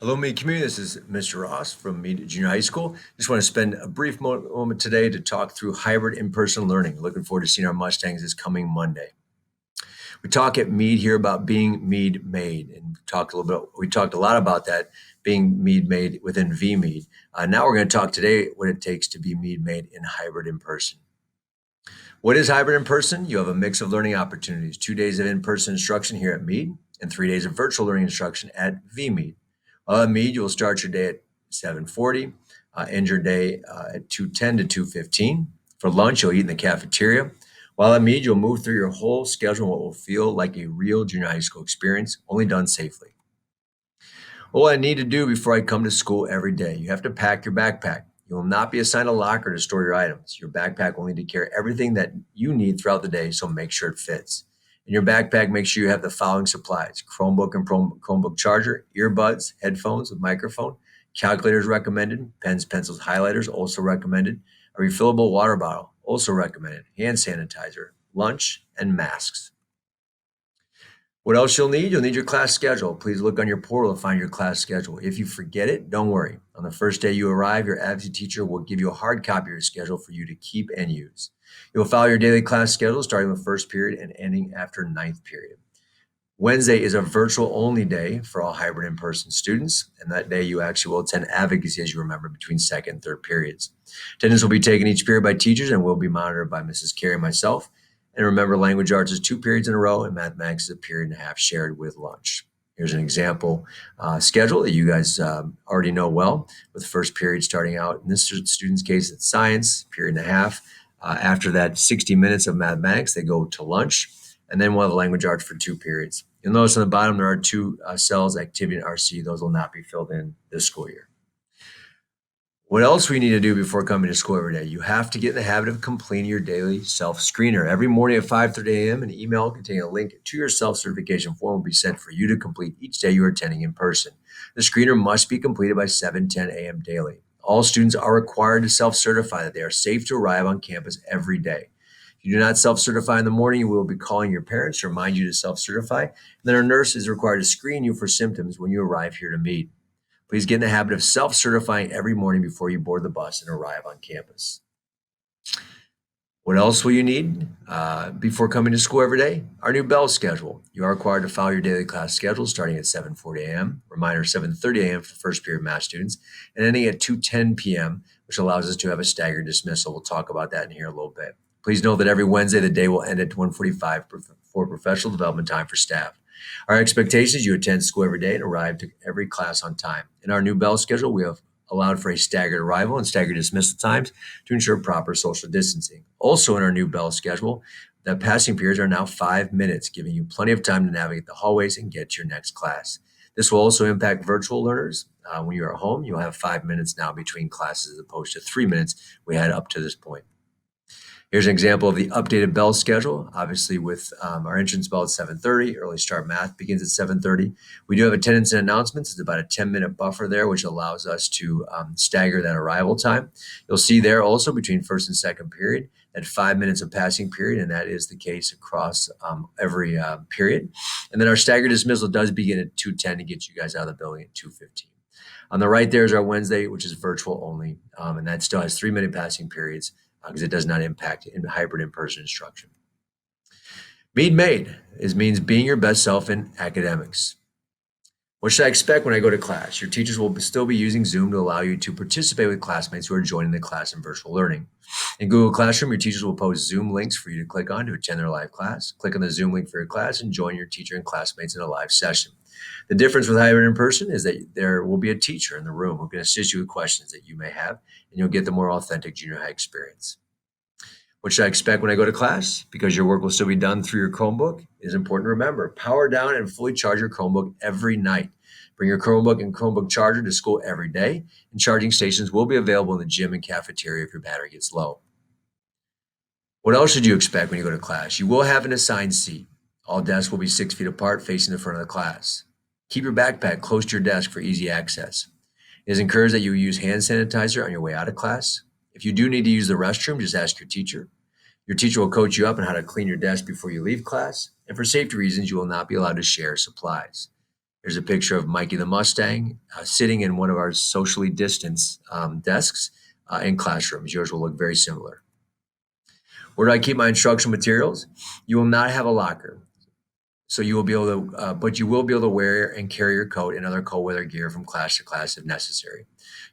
Hello, Mead community. This is Mr. Ross from Mead Junior High School. Just want to spend a brief moment today to talk through hybrid in-person learning. Looking forward to seeing our Mustangs this coming Monday. We talk at Mead here about being Mead made, and we talked a lot about that being Mead made within VMead. Now we're going to talk today what it takes to be Mead made in hybrid in person. What is hybrid in person? You have a mix of learning opportunities: 2 days of in-person instruction here at Mead, and 3 days of virtual learning instruction at VMead. At Mead, you'll start your day at 7:40, end your day at 2:10 to 2:15. For lunch, you'll eat in the cafeteria. While at Mead, you'll move through your whole schedule in what will feel like a real junior high school experience, only done safely. What I need to do before I come to school every day? You have to pack your backpack. You will not be assigned a locker to store your items. Your backpack will need to carry everything that you need throughout the day, so make sure it fits. In your backpack, make sure you have the following supplies: Chromebook and Chromebook charger, earbuds, headphones with microphone, calculators recommended, pens, pencils, highlighters also recommended, a refillable water bottle also recommended, hand sanitizer, lunch, and masks. What else you'll need? You'll need your class schedule. Please look on your portal to find your class schedule. If you forget it, don't worry. On the first day you arrive, your absentee teacher will give you a hard copy of your schedule for you to keep and use. You'll follow your daily class schedule starting with first period and ending after ninth period. Wednesday is a virtual only day for all hybrid in-person students, and that day you actually will attend advocacy, as you remember, between second and third periods. Attendance will be taken each period by teachers and will be monitored by Mrs. Carey and myself. And remember, language arts is 2 periods in a row, and mathematics is a period and a half shared with lunch. Here's an example schedule that you guys already know well, with the first period starting out. In this student's case, it's science, period and a half. After that 60 minutes of mathematics, they go to lunch, and then we'll have language arts for 2 periods. You'll notice on the bottom there are two cells, activity and RC. Those will not be filled in this school year. What else we need to do before coming to school every day? You have to get in the habit of completing your daily self-screener. Every morning at 5:30 a.m., an email containing a link to your self-certification form will be sent for you to complete each day you are attending in person. The screener must be completed by 7:10 a.m. daily. All students are required to self-certify that they are safe to arrive on campus every day. If you do not self-certify in the morning, we will be calling your parents to remind you to self-certify. And then our nurse is required to screen you for symptoms when you arrive here to meet. Please get in the habit of self-certifying every morning before you board the bus and arrive on campus. What else will you need before coming to school every day? Our new bell schedule. You are required to follow your daily class schedule starting at 7:40 a.m., reminder 7:30 a.m. for first period math students, and ending at 2:10 p.m., which allows us to have a staggered dismissal. We'll talk about that in here a little bit. Please note that every Wednesday, the day will end at 1:45 for professional development time for staff. Our expectation is you attend school every day and arrive to every class on time. In our new bell schedule, we have allowed for a staggered arrival and staggered dismissal times to ensure proper social distancing. Also in our new bell schedule, the passing periods are now 5 minutes, giving you plenty of time to navigate the hallways and get to your next class. This will also impact virtual learners. When you're at home, you'll have 5 minutes now between classes as opposed to 3 minutes we had up to this point. Here's an example of the updated bell schedule. Obviously, with our entrance bell at 7:30, early start math begins at 7:30. We do have attendance and announcements. It's about a 10-minute buffer there, which allows us to stagger that arrival time. You'll see there also between first and second period that 5 minutes of passing period, and that is the case across every period. And then our staggered dismissal does begin at 2:10 to get you guys out of the building at 2:15. On the right there is our Wednesday, which is virtual only, and that still has 3-minute passing periods because it does not impact hybrid in-person instruction. Mead made means being your best self in academics. What should I expect when I go to class? Your teachers will still be using Zoom to allow you to participate with classmates who are joining the class in virtual learning. In Google Classroom, your teachers will post Zoom links for you to click on to attend their live class. Click on the Zoom link for your class and join your teacher and classmates in a live session. The difference with hybrid in person is that there will be a teacher in the room who can assist you with questions that you may have, and you'll get the more authentic junior high experience. What should I expect when I go to class? Because your work will still be done through your Chromebook, it is important to remember, power down and fully charge your Chromebook every night. Bring your Chromebook and Chromebook charger to school every day, and charging stations will be available in the gym and cafeteria if your battery gets low. What else should you expect when you go to class? You will have an assigned seat. All desks will be 6 feet apart facing the front of the class. Keep your backpack close to your desk for easy access. It is encouraged that you use hand sanitizer on your way out of class. If you do need to use the restroom, just ask your teacher. Your teacher will coach you up on how to clean your desk before you leave class. And for safety reasons, you will not be allowed to share supplies. Here's a picture of Mikey the Mustang sitting in one of our socially distanced desks in classrooms. Yours will look very similar. Where do I keep my instructional materials? You will not have a locker. So you will be able to, but you will be able to wear and carry your coat and other cold weather gear from class to class if necessary.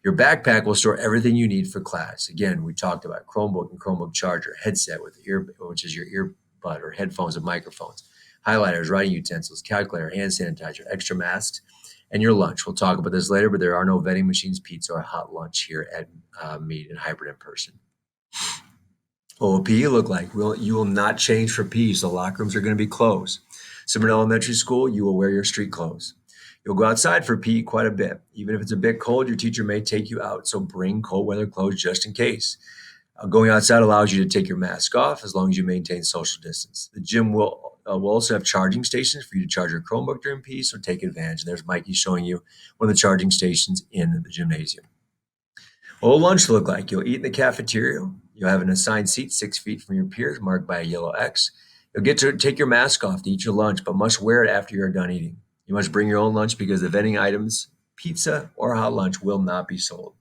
Your backpack will store everything you need for class. Again, we talked about Chromebook and Chromebook charger, headset with ear, which is your earbud or headphones and microphones, highlighters, writing utensils, calculator, hand sanitizer, extra masks, and your lunch. We'll talk about this later, but there are no vending machines, pizza, or hot lunch here at Mead and Hybrid in person. What will PE look like? You will not change for PE, so locker rooms are going to be closed. Similar to elementary school, you will wear your street clothes. You'll go outside for PE quite a bit. Even if it's a bit cold, your teacher may take you out, so bring cold weather clothes just in case. Going outside allows you to take your mask off as long as you maintain social distance. The gym will also have charging stations for you to charge your Chromebook during PE, so take advantage. And there's Mikey showing you one of the charging stations in the gymnasium. What will lunch look like? You'll eat in the cafeteria. You'll have an assigned seat 6 feet from your peers, marked by a yellow X. You'll get to take your mask off to eat your lunch, but must wear it after you're done eating. You must bring your own lunch because the vending items, pizza, or hot lunch will not be sold.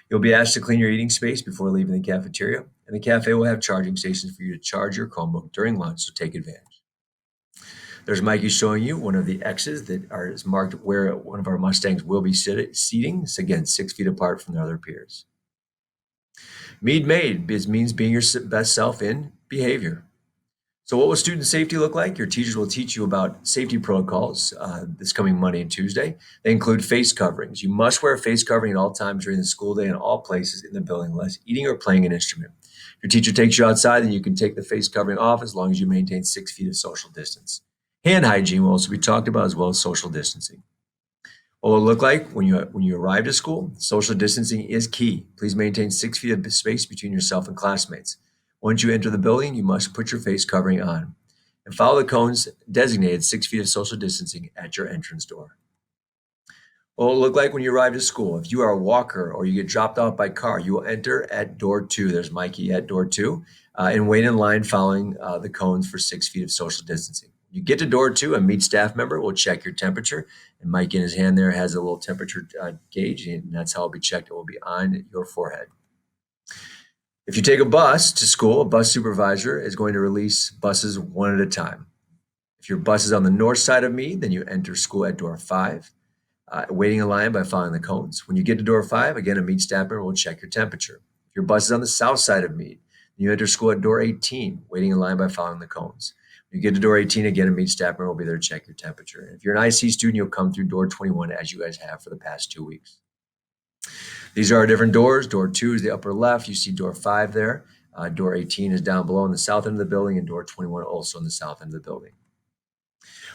You'll be asked to clean your eating space before leaving the cafeteria, and the cafe will have charging stations for you to charge your Chromebook during lunch, so take advantage. There's Mikey showing you one of the X's that is marked where one of our Mustangs will be seating. So again, 6 feet apart from their other peers. Mead means being your best self in behavior. So what will student safety look like? Your teachers will teach you about safety protocols this coming Monday and Tuesday. They include face coverings. You must wear a face covering at all times during the school day in all places in the building unless eating or playing an instrument. If your teacher takes you outside, then you can take the face covering off as long as you maintain 6 feet of social distance. Hand hygiene will also be talked about as well as social distancing. What will it look like when you arrive to school? Social distancing is key. Please maintain 6 feet of space between yourself and classmates. Once you enter the building, you must put your face covering on and follow the cones designated 6 feet of social distancing at your entrance door. What will it look like when you arrive to school? If you are a walker or you get dropped off by car, you will enter at door 2. There's Mikey at door 2 and wait in line following the cones for 6 feet of social distancing. You get to door 2, a Mead staff member will check your temperature, and Mike in his hand there has a little temperature gauge, and that's how it'll be checked. It will be on your forehead. If you take a bus to school, a bus supervisor is going to release buses one at a time. If your bus is on the north side of Mead, then you enter school at door 5, waiting in line by following the cones. When you get to door 5, again, a Mead staff member will check your temperature. If your bus is on the south side of Mead, then you enter school at door 18, waiting in line by following the cones. You get to door 18, again, a Mead staff member will be there to check your temperature. And if you're an IC student, you'll come through door 21 as you guys have for the past 2 weeks. These are our different doors. Door 2 is the upper left. You see door 5 there. Door 18 is down below in the south end of the building, and door 21 also in the south end of the building.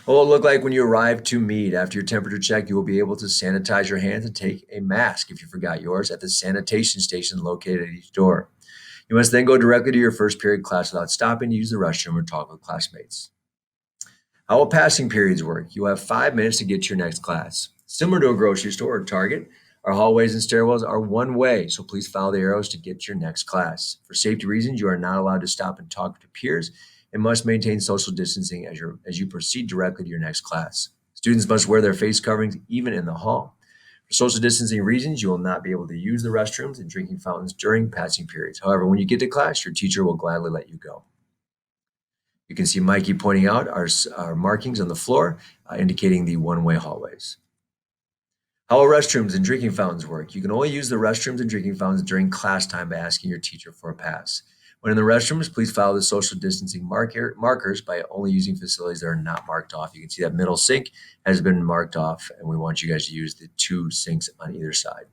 What will it look like when you arrive to Mead? After your temperature check, you will be able to sanitize your hands and take a mask if you forgot yours at the sanitation station located at each door. You must then go directly to your first period class without stopping to use the restroom or talk with classmates. How will passing periods work? You have 5 minutes to get to your next class. Similar to a grocery store or Target, our hallways and stairwells are one way, so please follow the arrows to get to your next class. For safety reasons, you are not allowed to stop and talk to peers and must maintain social distancing as you proceed directly to your next class. Students must wear their face coverings even in the hall. For social distancing reasons, you will not be able to use the restrooms and drinking fountains during passing periods. However, when you get to class, your teacher will gladly let you go. You can see Mikey pointing out our markings on the floor, indicating the one-way hallways. How will restrooms and drinking fountains work? You can only use the restrooms and drinking fountains during class time by asking your teacher for a pass. When in the restrooms, please follow the social distancing markers by only using facilities that are not marked off. You can see that middle sink has been marked off, and we want you guys to use the 2 sinks on either side.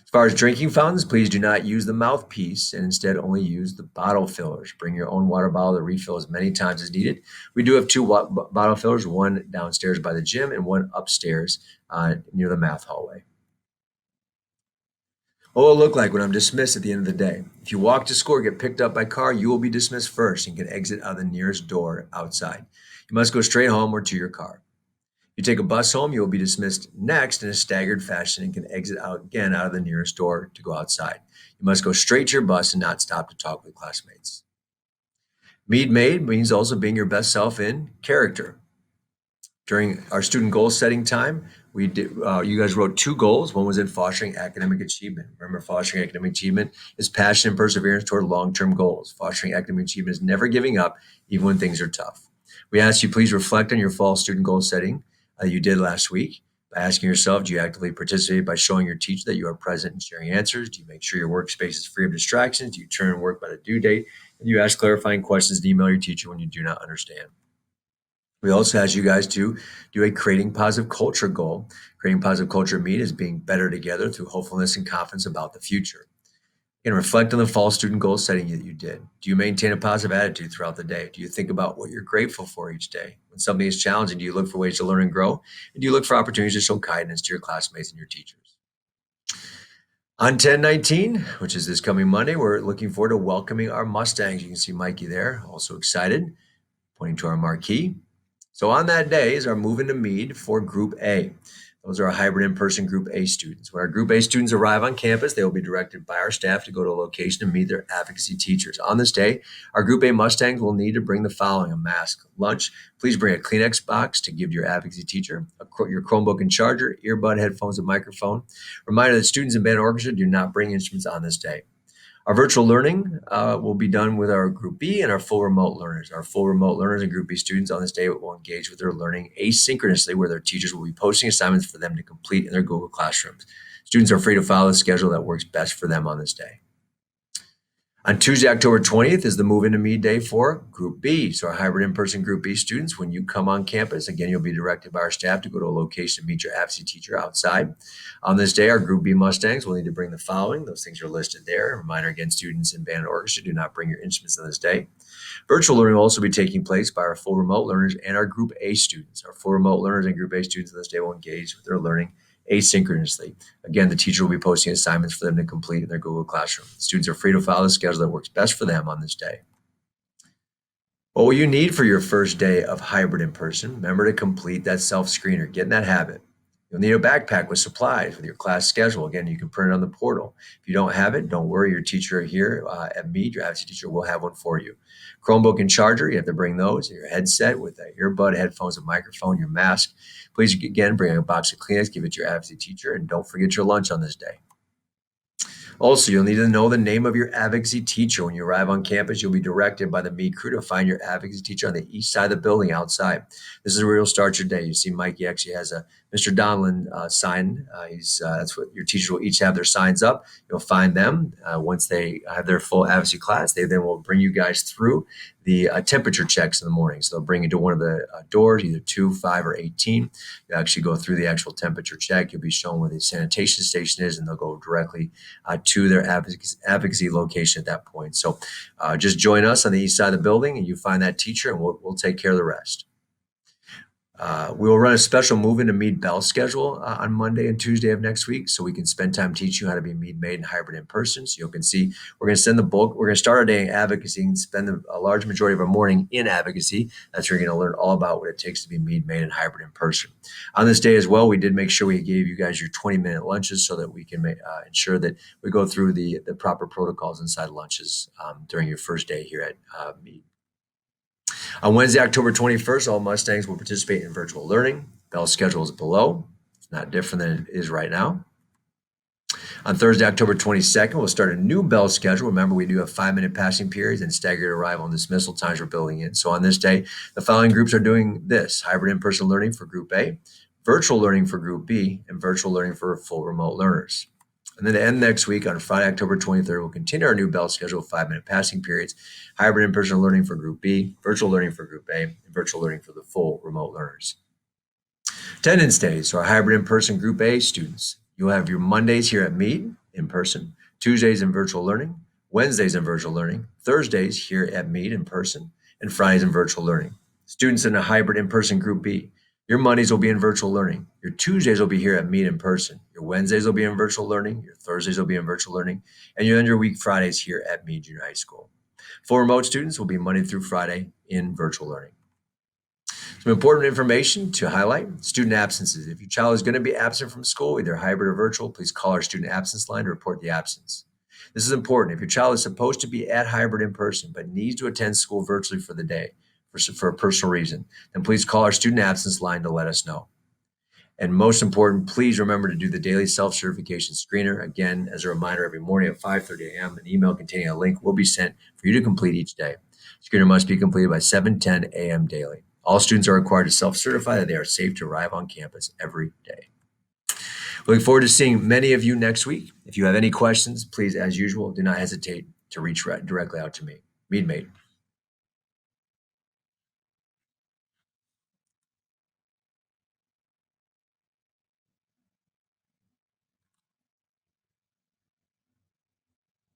As far as drinking fountains, please do not use the mouthpiece and instead only use the bottle fillers. Bring your own water bottle to refill as many times as needed. We do have 2 bottle fillers, one downstairs by the gym and one upstairs near the math hallway. What will it look like when I'm dismissed at the end of the day? If you walk to school or get picked up by car, you will be dismissed first and can exit out of the nearest door outside. You must go straight home or to your car. If you take a bus home, you will be dismissed next in a staggered fashion and can exit out again out of the nearest door to go outside. You must go straight to your bus and not stop to talk with classmates. Mead means also being your best self in character. During our student goal setting time, we did. You guys wrote two goals. One was in fostering academic achievement. Remember, fostering academic achievement is passion and perseverance toward long-term goals. Fostering academic achievement is never giving up, even when things are tough. We ask you please reflect on your fall student goal setting you did last week by asking yourself, do you actively participate by showing your teacher that you are present and sharing answers? Do you make sure your workspace is free of distractions? Do you turn in work by the due date? And do you ask clarifying questions and email your teacher when you do not understand? We also ask you guys to do a creating positive culture goal. Creating positive culture at Mead is being better together through hopefulness and confidence about the future. And reflect on the fall student goal setting that you did. Do you maintain a positive attitude throughout the day? Do you think about what you're grateful for each day? When something is challenging, do you look for ways to learn and grow? And do you look for opportunities to show kindness to your classmates and your teachers? On 10/19, which is this coming Monday, we're looking forward to welcoming our Mustangs. You can see Mikey there, also excited, pointing to our marquee. So on that day is our move into Mead for Group A. Those are our hybrid in-person Group A students. When our Group A students arrive on campus, they will be directed by our staff to go to a location to meet their advocacy teachers. On this day, our Group A Mustangs will need to bring the following: a mask, lunch. Please bring a Kleenex box to give to your advocacy teacher, your Chromebook and charger, earbud, headphones, and microphone. Reminder that students in band and orchestra do not bring instruments on this day. Our virtual learning will be done with our Group B and our full remote learners. Our full remote learners and Group B students on this day will engage with their learning asynchronously, where their teachers will be posting assignments for them to complete in their Google Classrooms. Students are free to follow the schedule that works best for them on this day. On Tuesday, October 20th is the move into Mead day for Group B. So our hybrid in-person Group B students, when you come on campus, again, you'll be directed by our staff to go to a location to meet your advocacy teacher outside. On this day, our Group B Mustangs will need to bring the following. Those things are listed there. A reminder again, students in band and orchestra do not bring your instruments on this day. Virtual learning will also be taking place by our full remote learners and our Group A students. Our full remote learners and Group A students on this day will engage with their learning asynchronously. Again, the teacher will be posting assignments for them to complete in their Google Classroom. Students are free to follow the schedule that works best for them on this day. What will you need for your first day of hybrid in person? Remember to complete that self-screener. Get in that habit. You'll need a backpack with supplies with your class schedule. Again, you can print it on the portal. If you don't have it, don't worry. Your teacher here at Mead, your advocacy teacher, will have one for you. Chromebook and charger, you have to bring those. Your headset with an earbud, headphones, a microphone, your mask. Please, again, bring a box of Kleenex, give it to your advocacy teacher, and don't forget your lunch on this day. Also, you'll need to know the name of your advocacy teacher. When you arrive on campus, you'll be directed by the Mead crew to find your advocacy teacher on the east side of the building outside. This is where you'll start your day. You see Mikey actually has a Mr. Donlin sign. That's what your teachers will each have their signs up. You'll find them. Once they have their full advocacy class, they then will bring you guys through the temperature checks in the morning. So they'll bring you to one of the doors, either 2, 5, or 18. You actually go through the actual temperature check. You'll be shown where the sanitation station is, and they'll go directly to their advocacy location at that point. So just join us on the east side of the building, and you find that teacher, and we'll take care of the rest. We will run a special move into Mead Bell schedule on Monday and Tuesday of next week, so we can spend time teaching you how to be Mead made and hybrid in person. So you can see we're going to send the bulk. We're going to start our day in advocacy and spend a large majority of our morning in advocacy. That's where you're going to learn all about what it takes to be Mead made and hybrid in person. On this day as well, we did make sure we gave you guys your 20-minute lunches so that we can ensure that we go through the proper protocols inside lunches during your first day here at Mead. On Wednesday, October 21st, all Mustangs will participate in virtual learning. Bell schedule is below. It's not different than it is right now. On Thursday, October 22nd, we'll start a new Bell schedule. Remember, we do have 5-minute passing periods and staggered arrival and dismissal times we're building in. So on this day, the following groups are doing this: hybrid in-person learning for Group A, virtual learning for Group B, and virtual learning for full remote learners. And then to end next week, on Friday, October 23rd, we'll continue our new Bell schedule of 5-minute passing periods, hybrid in-person learning for Group B, virtual learning for Group A, and virtual learning for the full remote learners. Attendance days, so our hybrid in-person Group A students. You'll have your Mondays here at Mead in person, Tuesdays in virtual learning, Wednesdays in virtual learning, Thursdays here at Mead in person, and Fridays in virtual learning. Students in a hybrid in-person Group B, your Mondays will be in virtual learning. Your Tuesdays will be here at Mead in person. Your Wednesdays will be in virtual learning. Your Thursdays will be in virtual learning. And you'll end your week Fridays here at Mead Junior High School. Full remote students will be Monday through Friday in virtual learning. Some important information to highlight: student absences. If your child is going to be absent from school, either hybrid or virtual, please call our student absence line to report the absence. This is important. If your child is supposed to be at hybrid in person but needs to attend school virtually for the day, for a personal reason, then please call our student absence line to let us know. And most important, please remember to do the daily self-certification screener. Again, as a reminder, every morning at 5:30 a.m., an email containing a link will be sent for you to complete each day. Screener must be completed by 7:10 a.m. daily. All students are required to self-certify that they are safe to arrive on campus every day. Looking forward to seeing many of you next week. If you have any questions, please, as usual, do not hesitate to reach directly out to me. Mead Mate.